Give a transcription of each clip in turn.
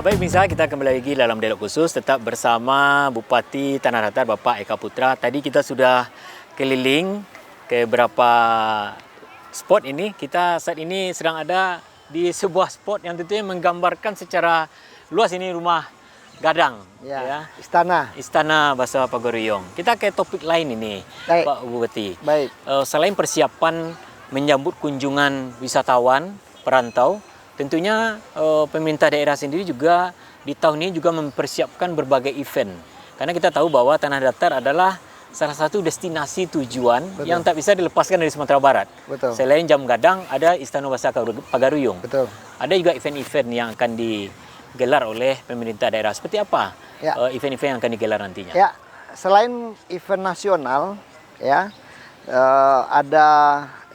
Baik pemirsa, kita kembali lagi dalam dialog khusus tetap bersama Bupati Tanah Datar Bapak Eka Putra. Tadi kita sudah keliling ke beberapa spot ini. Kita saat ini sedang ada di sebuah spot yang tentunya menggambarkan secara luas ini rumah gadang. Ya. Istana Bahasa Pagaruyung. Kita ke topik lain ini, Baik. Pak Bupati. Baik. Selain persiapan menyambut kunjungan wisatawan perantau, tentunya pemerintah daerah sendiri juga di tahun ini juga mempersiapkan berbagai event. Karena kita tahu bahwa Tanah Datar adalah salah satu destinasi tujuan Betul. yang tak bisa dilepaskan dari Sumatera Barat. Betul. Selain Jam Gadang, ada Istana Bahasa Pagaruyung. Betul. Ada juga event-event yang akan digelar oleh pemerintah daerah. Seperti apa Ya. event-event yang akan digelar nantinya? Ya, selain event nasional, ya ada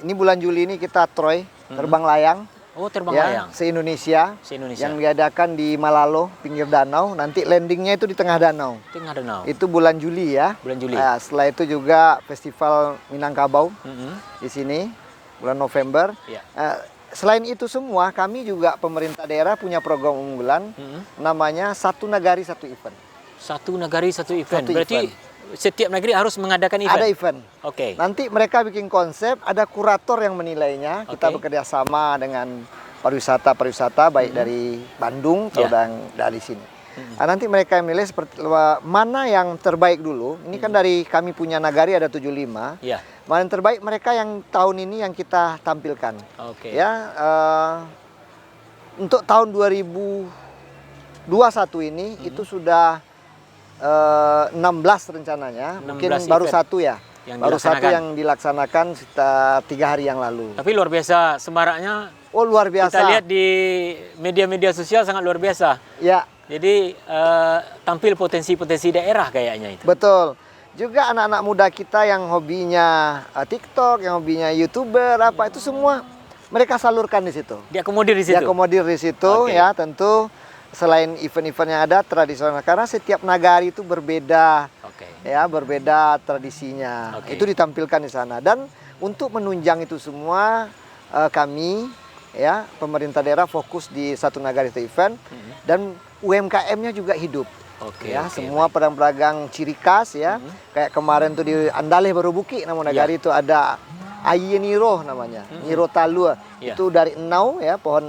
ini bulan Juli ini kita Troy terbang layang. Oh, terbang Ya, layang. se-Indonesia Se-Indonesia. yang diadakan di Malalo, pinggir danau. Nanti landingnya itu di tengah danau. Tengah danau. Itu bulan Juli ya. Bulan Juli. Ya, setelah itu juga Festival Minangkabau Mhm. di sini bulan November. Ya. Selain itu semua, kami juga pemerintah daerah punya program unggulan Mhm. namanya Satu Nagari Satu Event. Satu negari satu event. Satu Berarti setiap negeri harus mengadakan event. Ada event. Oke. Nanti mereka bikin konsep, ada kurator yang menilainya. Kita Oke. bekerja sama dengan pariwisata baik dari Bandung atau Ya. dari sini. Nanti mereka yang milih seperti mana yang terbaik dulu. Ini kan dari kami punya nagari ada 75. Ya. Mana yang terbaik mereka yang tahun ini yang kita tampilkan. Oke. Ya, untuk tahun 2021 ini itu sudah 16 rencananya. 16 Mungkin baru event satu ya. yang Baru satu dilaksanakan. yang dilaksanakan sekitar 3 hari yang lalu. Tapi luar biasa semaraknya. Oh, luar biasa. Kita lihat di media-media sosial sangat luar biasa. Ya, Jadi tampil potensi-potensi daerah kayaknya itu. betul. Juga anak-anak muda kita yang hobinya TikTok, yang hobinya YouTuber apa itu semua mereka salurkan di situ. Diakomodir di situ. Diakomodir di situ. Oke. Ya, tentu selain event-event yang ada tradisional karena setiap nagari itu berbeda. Oke. Ya, berbeda tradisinya. Oke. Itu ditampilkan di sana. Dan untuk menunjang itu semua kami ya pemerintah daerah fokus di Satu Nagari Satu Event dan UMKM-nya juga hidup. Oke. Ya, oke, semua pedagang-pedagang ciri khas ya. Kayak kemarin tuh di Andaleh Barubuki nama nagari itu ada Aye Niro namanya. Niro Talu. Ya. Itu dari enau ya, pohon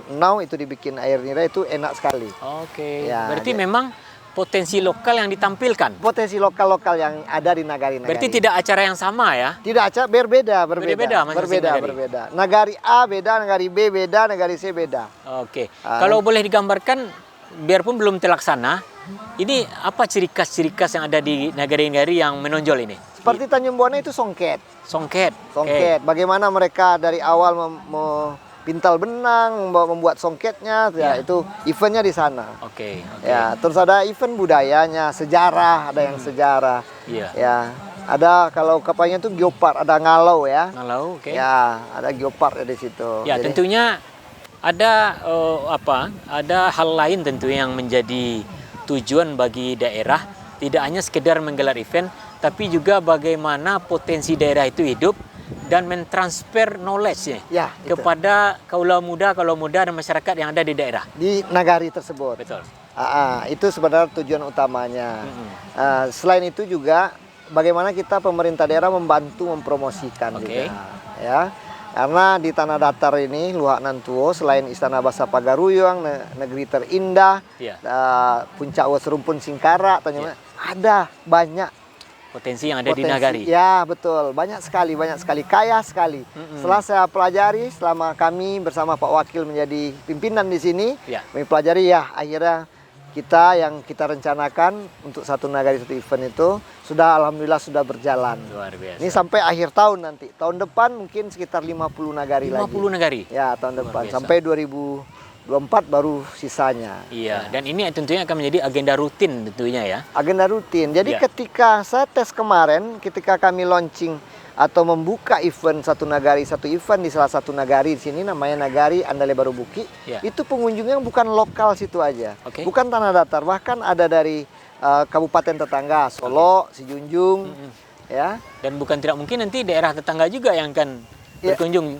enau itu dibikin air nira itu enak sekali. Oke. Ya, Berarti jadi- memang potensi lokal yang ditampilkan. Potensi lokal-lokal yang ada di nagari-nagari. Berarti tidak acara yang sama ya? Tidak aja berbeda, Beda-beda masing-masing nagari. berbeda. Nagari A beda, nagari B beda, nagari C beda. Oke. Kalau boleh digambarkan, biarpun belum terlaksana, ini apa ciri khas yang ada di nagari-nagari yang menonjol ini? Seperti Tanjung Buana itu songket. Songket. Songket. Bagaimana mereka dari awal pintal benang, membuat songketnya, ya itu eventnya di sana. Oke. Ya, terus ada event budayanya, sejarah, ada yang sejarah. Iya. Ya, ada kalau kapalnya itu geopard, ada ngalau ya. Kalau oke. Ya, ada geopard di situ. Ya, Jadi, tentunya ada ada hal lain tentu yang menjadi tujuan bagi daerah, tidak hanya sekedar menggelar event, tapi juga bagaimana potensi daerah itu hidup dan mentransfer knowledge ya, itu. kepada kaula muda dan masyarakat yang ada di daerah. Di nagari tersebut. Betul. Itu sebenarnya tujuan utamanya. Selain itu juga bagaimana kita pemerintah daerah membantu mempromosikan Oke. juga, ya. Karena di Tanah Datar ini Luhak Nantuo selain Istana Bahasa Pagaruyung, negeri terindah, Ya. Puncak Serumpun Singkarak, ada banyak Potensi yang ada di potensi. nagari. Ya, betul. Banyak sekali, kaya sekali. Setelah saya pelajari, selama kami bersama Pak Wakil menjadi pimpinan di sini, Ya. kami pelajari ya, akhirnya kita rencanakan untuk Satu Nagari Satu Event itu sudah alhamdulillah sudah berjalan. Luar biasa. Ini sampai akhir tahun nanti. Tahun depan mungkin sekitar 50 nagari 50 lagi. nagari. Ya, tahun Luar depan biasa. sampai 2024 baru sisanya. Iya, dan ini tentunya akan menjadi agenda rutin tentunya ya. Agenda rutin. Jadi Ya. ketika saya tes kemarin, ketika kami launching atau membuka event Satu Nagari Satu Event di salah satu nagari di sini namanya Nagari Andaleh Barubuki, Ya. itu pengunjungnya bukan lokal situ aja, Oke. bukan Tanah Datar, bahkan ada dari kabupaten tetangga Solo, Sijunjung, ya. Dan bukan tidak mungkin nanti daerah tetangga juga yang akan Ya. berkunjung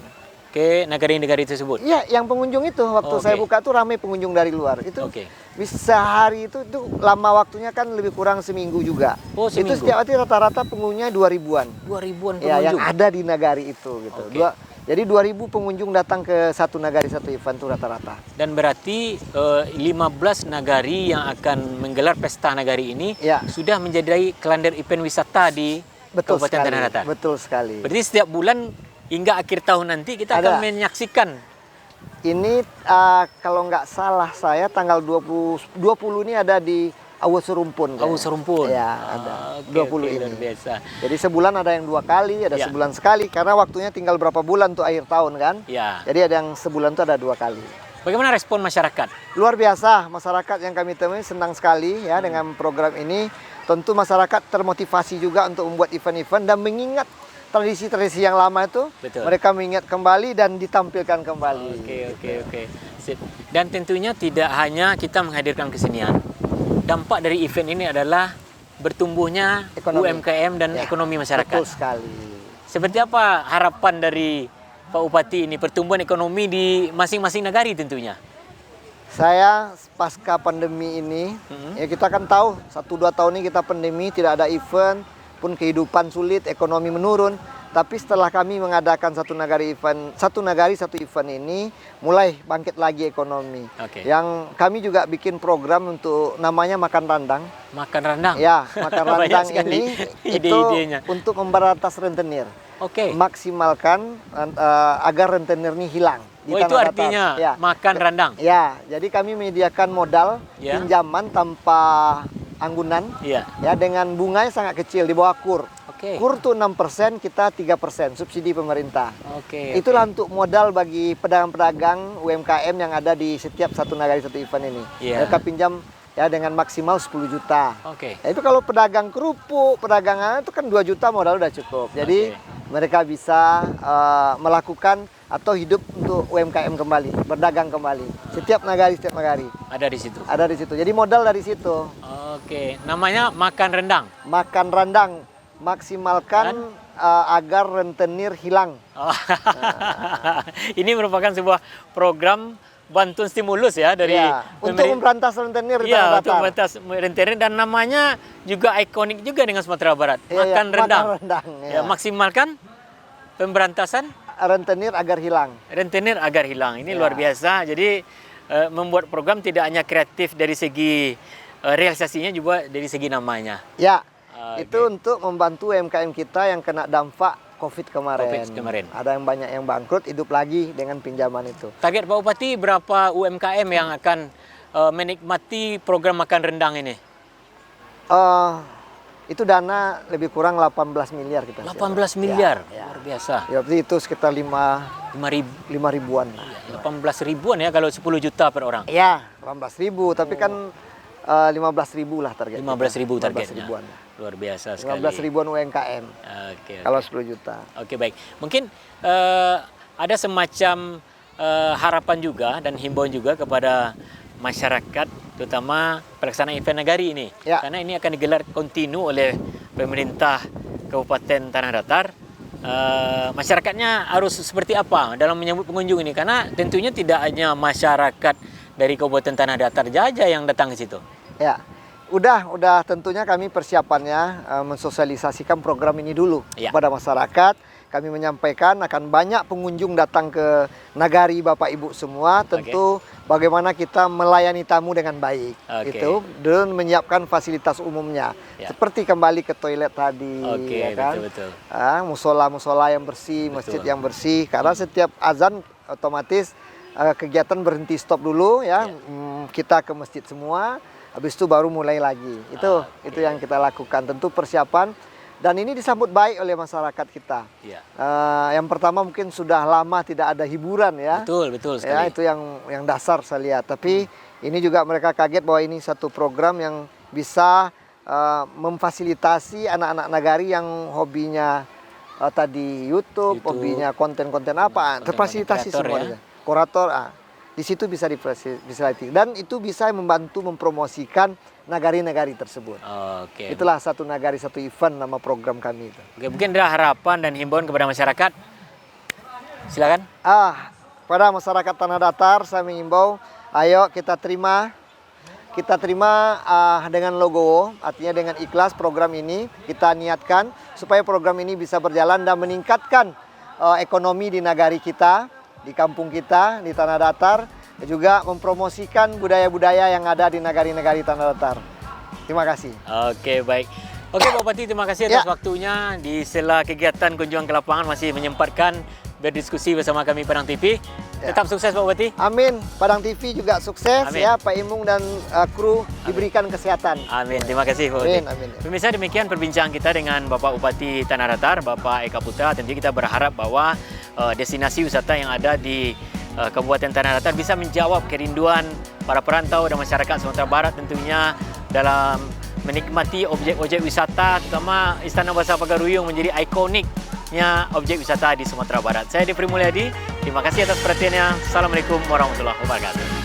ke negara-negara tersebut. Iya, yang pengunjung itu waktu Oh, saya oke. buka tuh ramai pengunjung dari luar. Itu Oke. bisa hari itu lama waktunya kan lebih kurang seminggu juga. Oh, Itu seminggu. setiap hari rata-rata pengunjungnya 2000-an. 2000-an Ya, yang pengunjung. ada di nagari itu gitu. Oke. Jadi 2000 pengunjung datang ke satu nagari satu event tuh rata-rata. Dan berarti 15 nagari yang akan menggelar pesta nagari ini Ya. sudah menjadi kalender event wisata di Betul Kabupaten sekali. Tanah Datar. Betul sekali. Berarti setiap bulan hingga akhir tahun nanti kita akan Ada. menyaksikan. Ini kalau nggak salah saya tanggal 20 ini ada di Awu Serumpun. Awu kayaknya. Serumpun. Ya, ada. Oke, 20 oke, ini. luar biasa. Jadi sebulan ada yang 2 kali, ada Ya. sebulan sekali karena waktunya tinggal berapa bulan tuh akhir tahun kan. Ya. Jadi ada yang sebulan tuh ada 2 kali. Bagaimana respon masyarakat? Luar biasa, masyarakat yang kami temui senang sekali ya dengan program ini. Tentu masyarakat termotivasi juga untuk membuat event-event dan mengingat tradisi-tradisi yang lama itu. Betul. Mereka mengingat kembali dan ditampilkan kembali. Oke. Sip. Dan tentunya tidak hanya kita menghadirkan kesenian. Dampak dari event ini adalah bertumbuhnya Ekonomi. UMKM dan Ya, ekonomi masyarakat. Betul sekali. Seperti apa harapan dari Pak Bupati ini pertumbuhan ekonomi di masing-masing negari tentunya? Saya pasca pandemi ini, ya kita kan tahu 1-2 tahun ini kita pandemi, tidak ada event, pun kehidupan sulit, ekonomi menurun. Tapi setelah kami mengadakan satu nagari satu event ini, mulai bangkit lagi ekonomi. Oke. Yang kami juga bikin program untuk namanya Makan Randang. Makan rendang. Ya, Makan Banyak Randang sekali ini itu ide-idenya. untuk memberantas rentenir. Oke. Maksimalkan agar rentenir ini hilang. di Oh, itu tanah datar. artinya Ya. makan rendang. Ya, jadi kami menyediakan modal Ya. pinjaman tanpa anggunan Iya. ya dengan bunganya sangat kecil di bawah kur. Oke. Kur tuh 6%, kita 3% subsidi pemerintah. Oke. Itulah untuk modal bagi pedagang-pedagang UMKM yang ada di setiap satu nagari satu event ini. Iya. Mereka pinjam ya dengan maksimal 10 juta. Oke. Ya, itu kalau pedagang kerupuk, pedagangan itu kan 2 juta modal udah cukup. Jadi mereka bisa melakukan atau hidup untuk UMKM kembali, berdagang kembali. Setiap nagari Ada di situ. ada di situ. Jadi modal dari situ. Oke. Namanya makan rendang. Makan randang, maksimalkan agar rentenir hilang. Oh. Ini merupakan sebuah program bantuan stimulus ya dari Ya, untuk memberantas rentenir di Iya, tanah untuk datar. memberantas rentenir dan namanya juga ikonik juga dengan Sumatera Barat. Iya, Makan iya, rendang. makan rendang, Ya, ya. maksimalkan pemberantasan Rentenir agar hilang. rentenir agar hilang. Ini Ya. luar biasa. Jadi membuat program tidak hanya kreatif dari segi realisasinya juga dari segi namanya. Ya, Oke. itu untuk membantu UMKM kita yang kena dampak COVID kemarin. COVID kemarin. Ada yang banyak yang bangkrut, hidup lagi dengan pinjaman itu. Target Pak Bupati berapa UMKM yang akan menikmati program makan rendang ini? Itu dana lebih kurang 18 miliar kita. 18 miliar. Ya, Luar biasa. ya berarti itu sekitar 5.000 5 ribuan. lah. 18 ribuan ya kalau 10 juta per orang. Ya, 18 ribu, tapi kan 15 ribu lah target. 15 ribu 15 targetnya. ribuan. Luar biasa sekali. 15 ribuan UMKM Oke. kalau 10 juta. Oke, baik. Mungkin ada semacam harapan juga dan himbauan juga kepada masyarakat, terutama pelaksanaan event nagari ini. Ya. Karena ini akan digelar kontinu oleh pemerintah Kabupaten Tanah Datar. Masyarakatnya harus seperti apa dalam menyambut pengunjung ini? Karena tentunya tidak hanya masyarakat dari Kabupaten Tanah Datar saja yang datang ke situ. Ya, udah tentunya kami persiapannya mensosialisasikan program ini dulu Ya. kepada masyarakat. Kami menyampaikan akan banyak pengunjung datang ke nagari Bapak Ibu semua. Tentu bagaimana kita melayani tamu dengan baik, Oke. itu dan menyiapkan fasilitas umumnya, Ya. seperti kembali ke toilet tadi, Oke, ya kan? betul-betul. Musola yang bersih, masjid Betul. yang bersih. Karena setiap azan otomatis kegiatan berhenti stop dulu ya. Kita ke masjid semua. Habis itu baru mulai lagi. Itu yang kita lakukan. Tentu persiapan dan ini disambut baik oleh masyarakat kita. Ya. Yang pertama mungkin sudah lama tidak ada hiburan ya. Betul sekali. Ya, itu yang dasar saya lihat. Tapi ini juga mereka kaget bahwa ini satu program yang bisa memfasilitasi anak-anak nagari yang hobinya tadi YouTube, hobinya konten-konten apa, terfasilitasi kreator semuanya. Kurator, di situ bisa difasilitasi dan itu bisa membantu mempromosikan nagari-nagari tersebut. Oke. Itulah satu nagari satu event nama program kami itu. Oke, mungkin adalah harapan dan himbauan kepada masyarakat Silakan. Pada masyarakat Tanah Datar saya mengimbau, ayo kita terima dengan logo, artinya dengan ikhlas program ini kita niatkan supaya program ini bisa berjalan dan meningkatkan ekonomi di nagari kita, di kampung kita, di Tanah Datar, dan juga mempromosikan budaya-budaya yang ada di nagari-nagari Tanah Datar. Terima kasih. Oke, baik. Oke, Pak Bupati, terima kasih atas waktunya. Di sela kegiatan kunjungan ke lapangan masih menyempatkan berdiskusi bersama kami Padang TV. Tetap sukses Pak Bupati. Amin. Padang TV juga sukses. Amin. Ya, Pak Imung dan kru diberikan kesehatan. Amin. Terima kasih Pak Bupati. Amin. Pemirsa, demikian perbincangan kita dengan Bapak Bupati Tanah Datar, Bapak Eka Putra. Tentu kita berharap bahwa destinasi wisata yang ada di Kabupaten Tanah Datar bisa menjawab kerinduan para perantau dan masyarakat Sumatera Barat tentunya dalam menikmati objek-objek wisata, terutama Istana Bahasa Pagaruyung menjadi ikoniknya objek wisata di Sumatera Barat. Saya Devri Mulyadi, terima kasih atas perhatiannya. Assalamualaikum warahmatullahi wabarakatuh.